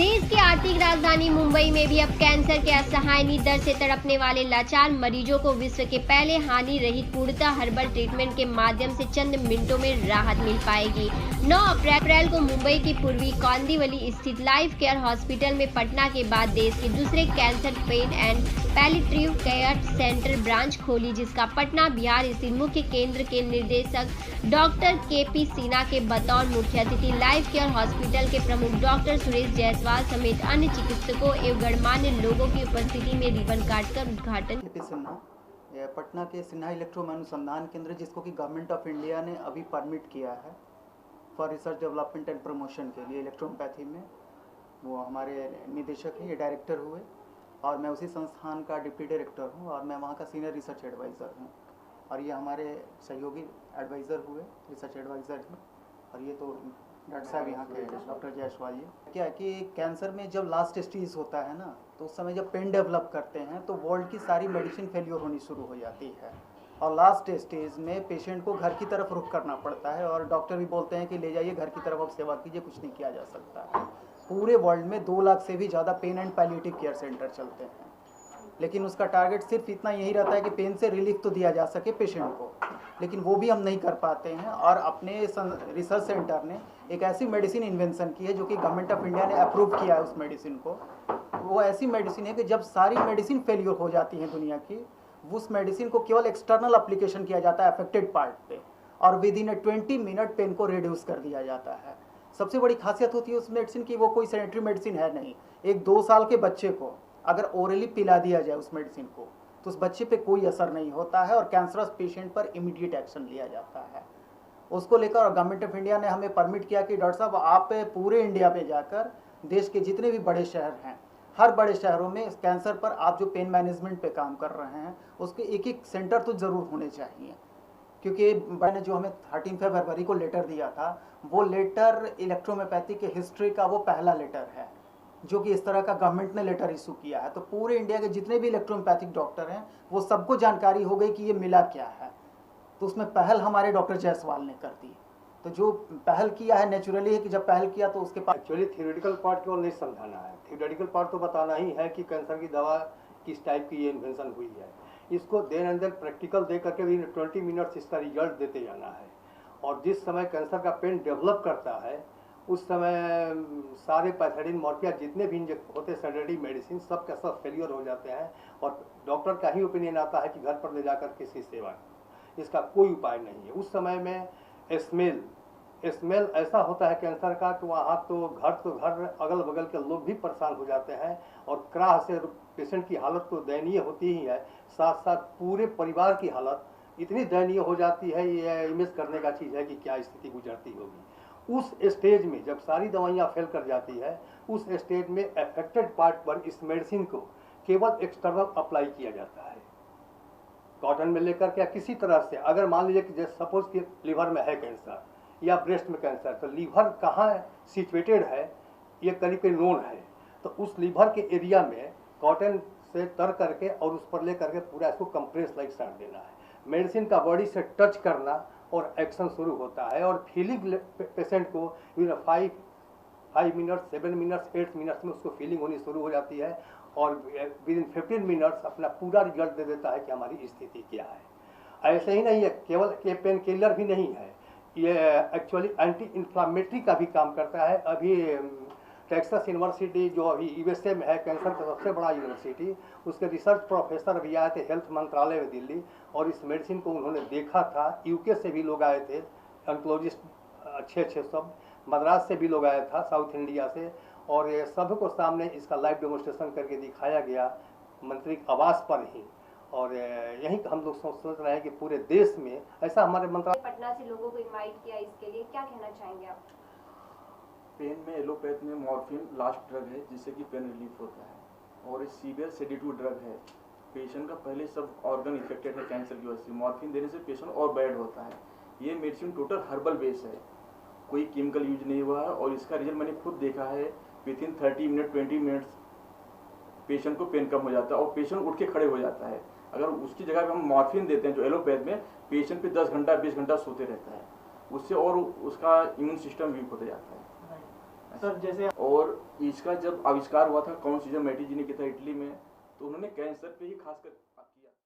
देश की आर्थिक राजधानी मुंबई में भी अब कैंसर के असहाय दर से तड़पने वाले लाचार मरीजों को विश्व के पहले हानि रहित पूर्णतः हर्बल ट्रीटमेंट के माध्यम से चंद मिनटों में राहत मिल पाएगी। 9 अप्रैल को मुंबई की पूर्वी कांदिवली स्थित लाइफ केयर हॉस्पिटल में पटना के बाद देश के दूसरे cancer pen and palliative care centre branch खोली, जिसका पटना बिहार स्थित मुख्य केंद्र के निर्देशक डॉक्टर के.पी. सिन्हा के बतौर मुख्य अतिथि लाइफ केयर हॉस्पिटल के प्रमुख डॉक्टर सुरेश जायसवाल समेत अन्य चिकित्सकों एवं गणमान्य लोगों की उपस्थिति में रिबन काटकर उद्घाटन। के.पी. सिन्हा पटना के सिन्हा इलेक्ट्रो अनुसंधान केंद्र, जिसको कि गवर्नमेंट ऑफ इंडिया ने अभी परमिट किया है for research development and promotion के लिए इलेक्ट्रोपैथी में, वो हमारे निदेशक हैं, ये डायरेक्टर हुए और मैं उसी संस्थान का डिप्टी डायरेक्टर हूँ और मैं वहाँ का सीनियर रिसर्च एडवाइज़र हूँ और ये हमारे सहयोगी एडवाइज़र हुए, रिसर्च एडवाइज़र हैं। और ये तो डॉक्टर साहब यहाँ के डॉक्टर जायसवाल जी। क्या है कि कैंसर में जब लास्ट स्टेज होता है ना, तो उस समय जब पेन डेवलप करते हैं तो वर्ल्ड की सारी मेडिसिन फेल्योर होनी शुरू हो जाती है और लास्ट स्टेज में पेशेंट को घर की तरफ रुख करना पड़ता है और डॉक्टर भी बोलते हैं कि ले जाइए घर की तरफ, अब सेवा कीजिए, कुछ नहीं किया जा सकता। पूरे वर्ल्ड में 2 लाख से भी ज़्यादा pain and palliative care centre चलते हैं, लेकिन उसका टारगेट सिर्फ इतना यही रहता है कि पेन से रिलीफ तो दिया जा सके पेशेंट को, लेकिन वो भी हम नहीं कर पाते हैं। और अपने रिसर्च सेंटर ने एक ऐसी मेडिसिन इन्वेंशन की है जो कि गवर्नमेंट ऑफ इंडिया ने अप्रूव किया है उस मेडिसिन को। वो ऐसी मेडिसिन है कि जब सारी मेडिसिन फेल्योर हो जाती है दुनिया की, उस मेडिसिन को केवल एक्सटर्नल एप्लीकेशन किया जाता है अफेक्टेड पार्ट पे और विद इन 20 मिनट पेन को रिड्यूस कर दिया जाता है। सबसे बड़ी खासियत होती है उस मेडिसिन की, वो कोई सैनिटरी मेडिसिन है नहीं। एक 2 साल के बच्चे को अगर ओरली पिला दिया जाए उस मेडिसिन को तो उस बच्चे पे कोई असर नहीं होता है और कैंसरस पेशेंट पर इमीडिएट एक्शन लिया जाता है। उसको लेकर गवर्नमेंट ऑफ इंडिया ने हमें परमिट किया कि डॉक्टर साहब आप पूरे इंडिया पे जाकर देश के जितने भी बड़े शहर हैं, हर बड़े शहरों में इस कैंसर पर आप जो पेन मैनेजमेंट पे काम कर रहे हैं उसके एक सेंटर तो ज़रूर होने चाहिए। क्योंकि मैंने जो हमें 13 फरवरी को लेटर दिया था, वो लेटर इलेक्ट्रोमैथी के हिस्ट्री का वो पहला लेटर है जो कि इस तरह का गवर्नमेंट ने लेटर इशू किया है। तो पूरे इंडिया के जितने भी इलेक्ट्रोपैथिक डॉक्टर हैं वो सबको जानकारी हो गई कि ये मिला क्या है। तो उसमें पहल हमारे डॉक्टर जायसवाल ने कर दी। तो जो पहल किया है नेचुरली है कि जब पहल किया तो उसके पास एक्चुअली थियोरेटिकल पार्ट केवल नहीं समझाना है, थियोरेटिकल पार्ट तो बताना ही है कि कैंसर की दवा किस टाइप की ये इन्वेंशन हुई है। इसको देन एंड देन प्रैक्टिकल दे करके भी 20 मिनट्स इसका रिजल्ट देते जाना है। और जिस समय कैंसर का पेन डेवलप करता है उस समय सारे पैथेडिन मॉर्फिया जितने भी इंजेक्ट होते सैनिटरी मेडिसिन सब का सब फेलियर हो जाते हैं और डॉक्टर का ही ओपिनियन आता है कि घर पर ले जाकर किसी सेवा, इसका कोई उपाय नहीं है। उस समय में स्मेल ऐसा होता है कैंसर का कि वहाँ तो घर अगल बगल के लोग भी परेशान हो जाते हैं और क्राह से पेशेंट की हालत तो दयनीय होती ही है, साथ साथ पूरे परिवार की हालत इतनी दयनीय हो जाती है, ये इमेज करने का चीज़ है कि क्या स्थिति गुजरती होगी। उस स्टेज में जब सारी दवाइयाँ फेल कर जाती है, उस स्टेज में अफेक्टेड पार्ट पर इस मेडिसिन को केवल एक्सटर्नल अप्लाई किया जाता है, कॉटन में लेकर के किसी तरह से। अगर मान लीजिए कि जैसे सपोज कि लीवर में है कैंसर या ब्रेस्ट में कैंसर, तो लीवर कहाँ सिचुएटेड है ये करीब नोन है, तो उस लीवर के एरिया में कॉटन से तर करके और उस पर ले करके पूरा इसको कंप्रेस लाइक साट देना है। मेडिसिन का बॉडी से टच करना और एक्शन शुरू होता है और फीलिंग पेशेंट को 5 मिनट 7 मिनट्स 8 मिनट्स में उसको फीलिंग होनी शुरू हो जाती है और विद इन 15 मिनट्स अपना पूरा रिजल्ट दे देता है कि हमारी स्थिति क्या है। ऐसे ही नहीं है, केवल ये पेन किलर भी नहीं है, ये एक्चुअली एंटी इन्फ्लामेटरी का भी काम करता है। अभी टेक्सास यूनिवर्सिटी जो अभी यूएसए में है कैंसर का सबसे बड़ा यूनिवर्सिटी, उसके रिसर्च प्रोफेसर भी आए थे हेल्थ मंत्रालय में दिल्ली और इस मेडिसिन को उन्होंने देखा था। यूके से भी लोग आए थे, ऑन्कोलॉजिस्ट अच्छे सब, मद्रास से भी लोग आया था, साउथ इंडिया से, और ये सबको सामने इसका लाइव डेमोन्स्ट्रेशन करके दिखाया गया मंत्री आवास पर ही। और यही हम लोग सोच रहे हैं कि पूरे देश में ऐसा हमारे मंत्रालय पटना से लोगों को इनवाइट किया, इसके लिए क्या कहना चाहेंगे आप? पेन में एलोपैथ में मॉर्फिन लास्ट ड्रग है जिससे कि पेन रिलीफ होता है और सीवियर सेडेटिव ड्रग है। पेशेंट का पहले सब ऑर्गन इफेक्टेड है कैंसर की वजह से, मॉर्फिन देने से पेशेंट और बैड होता है। ये मेडिसिन टोटल हर्बल बेस है, कोई केमिकल यूज नहीं हुआ है और इसका रिजल्ट मैंने खुद देखा है। With in 30 minute 20 minutes patient को पेन कम हो जाता है और पेशेंट उठ के खड़े हो जाता है। अगर उसकी जगह पे हम मॉर्फिन देते हैं जो एलोपैथ में, पेशेंट पे 10 घंटा 20 घंटा सोते रहता है, उससे और उसका इम्यून सिस्टम वीक होता जाता है। सर जैसे और इसका जब आविष्कार हुआ था कौन सी, जब मेटी जी ने किया था इटली में, तो उन्होंने कैंसर पे ही खासकर